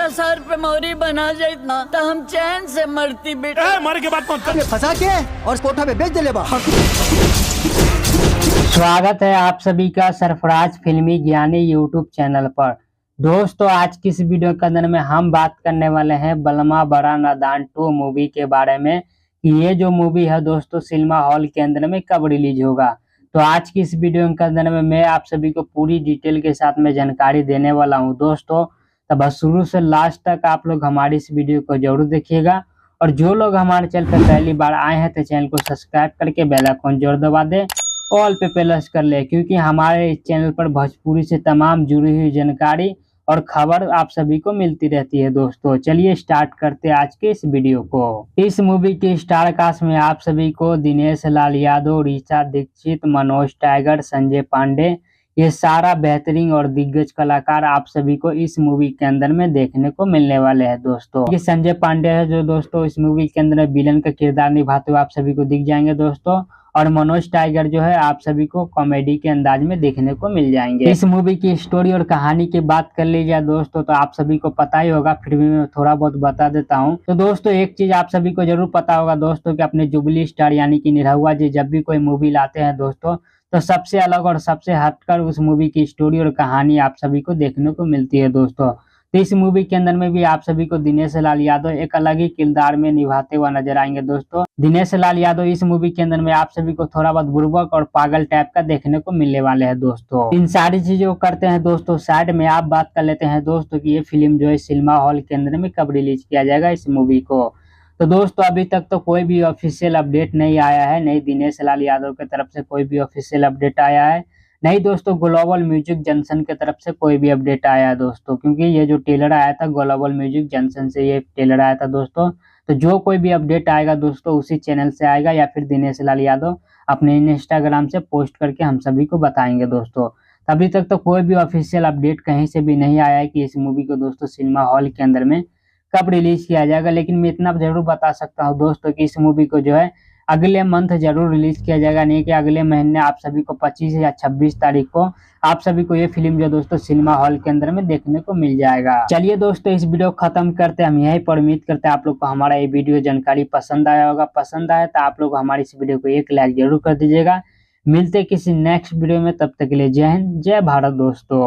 बेटा सर पे मोरी बना जाए ना तो हम चैन से मरती बेटा। मारे के बाद फंसा के और कोठा में बेच दे लेबा। स्वागत है आप सभी का सरफराज फिल्मी ज्ञानी यूट्यूब चैनल पर। दोस्तों आज की इस वीडियो के अंदर में हम बात करने वाले हैं बलमा बड़ा नादान 2 मूवी के बारे में कि ये जो मूवी है दोस्तों सिनेमा हॉल के अंदर में कब रिलीज होगा। तो आज की इस वीडियो के अंदर में मैं आप सभी को पूरी डिटेल के साथ में जानकारी देने वाला हूं दोस्तों। तो बस शुरू से लास्ट तक आप लोग हमारी इस वीडियो को जरूर देखिएगा और जो लोग हमारे चैनल पर पहली बार आए हैं तो चैनल को सब्सक्राइब करके बेल आइकन जरूर दबा दें, ऑल पे प्लस कर ले, क्योंकि हमारे इस चैनल पर भोजपुरी से तमाम जुड़ी हुई जानकारी और खबर आप सभी को मिलती रहती है। दोस्तों चलिए स्टार्ट करते हैं आज के इस वीडियो को। इस मूवी के स्टार कास्ट में आप सभी को दिनेश लाल यादव, ऋचा दीक्षित, मनोज टाइगर, संजय पांडे, ये सारा बेहतरीन और दिग्गज कलाकार आप सभी को इस मूवी के अंदर में देखने को मिलने वाले हैं। दोस्तों ये संजय पांडे है जो दोस्तों इस मूवी के अंदर विलन का किरदार निभाते हुए आप सभी को दिख जाएंगे दोस्तों, और मनोज टाइगर जो है आप सभी को कॉमेडी के अंदाज में देखने को मिल जाएंगे। इस मूवी की स्टोरी और कहानी की बात कर ली जाए दोस्तों तो आप सभी को पता ही होगा, फिर भी मैं थोड़ा बहुत बता देता हूं। तो दोस्तों एक चीज आप सभी को जरूर पता होगा दोस्तों कि अपने जुबली स्टार यानी कि निरहुआ जी जब भी कोई मूवी लाते हैं दोस्तों तो सबसे अलग और सबसे हटकर उस मूवी की स्टोरी और कहानी आप सभी को देखने को मिलती है दोस्तों। तो इस मूवी के अंदर में भी आप सभी को दिनेश लाल यादव एक अलग ही किरदार में निभाते हुए नजर आएंगे दोस्तों। दिनेश लाल यादव इस मूवी के अंदर में आप सभी को थोड़ा बहुत बुर्बक और पागल टाइप का देखने को मिलने वाले हैं दोस्तों। इन सारी चीजों को करते हैं दोस्तों साइड में, आप बात कर लेते हैं दोस्तों कि ये फिल्म जो है सिनेमा हॉल के अंदर में कब रिलीज किया जाएगा इस मूवी को। तो दोस्तों अभी तक तो कोई भी ऑफिशियल अपडेट नहीं आया है, नहीं दिनेश लाल यादव की तरफ से कोई भी ऑफिशियल अपडेट आया है, नहीं दोस्तों ग्लोबल म्यूजिक जंक्शन की तरफ से कोई भी अपडेट आया है दोस्तों, क्योंकि ये जो ट्रेलर आया था ग्लोबल म्यूजिक जंक्शन से ये ट्रेलर आया था दोस्तों। तो जो कोई भी अपडेट आएगा दोस्तों उसी चैनल से आएगा या फिर दिनेश लाल यादव अपने इंस्टाग्राम से पोस्ट करके हम सभी को बताएंगे दोस्तों। अभी तक तो कोई भी ऑफिशियल अपडेट कहीं से भी नहीं आया है कि इस मूवी को दोस्तों सिनेमा हॉल के अंदर में कब रिलीज किया जाएगा, लेकिन मैं इतना जरूर बता सकता हूँ दोस्तों कि इस मूवी को जो है अगले मंथ जरूर रिलीज किया जाएगा, नहीं कि अगले महीने आप सभी को 25 या 26 तारीख को आप सभी को ये फिल्म जो दोस्तों सिनेमा हॉल के अंदर में देखने को मिल जाएगा। चलिए दोस्तों इस वीडियो को खत्म करते हैं, हम यहीं पर उम्मीद करते हैं आप लोग को हमारा ये वीडियो जानकारी पसंद आया होगा। पसंद आया तो आप लोग हमारी इस वीडियो को एक लाइक जरूर कर दीजिएगा। मिलते किसी नेक्स्ट वीडियो में, तब तक के लिए जय हिंद जय भारत दोस्तों।